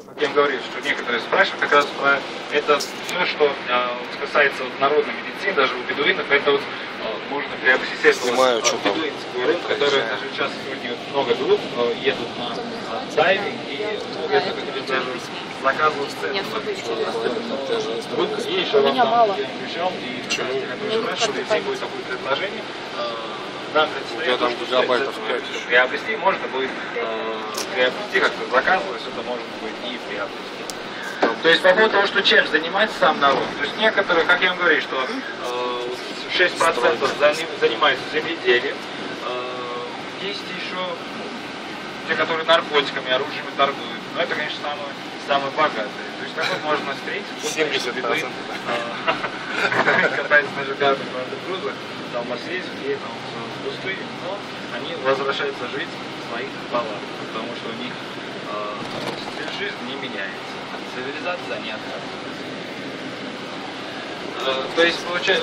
как я говорил, что некоторые спрашивают как раз про это все, что касается народной медицины, даже у бедуинов, это можно приобрести средства бедуинского рынка, которые даже сейчас сегодня много берут, едут на дайвинг и это даже заказывают цены. И еще вам там причем, и если будет такое предложение, нам предстоит приобрести, можно будет приобрести, как-то заказывать, это можно будет и приобрести. То есть по поводу того, что чем занимается сам народ. То есть некоторые, как я вам говорю, что 6% занимаются земледелием, есть еще те, которые наркотиками, оружием торгуют. Но это, конечно, самые богатые. То есть такой можно встретить. 70%. Катается на шикарных грузах, там есть, где там пустые, но они возвращаются жить в своих палатах, потому что у них стиль жизни не меняется, цивилизация не отказывается. То есть получается.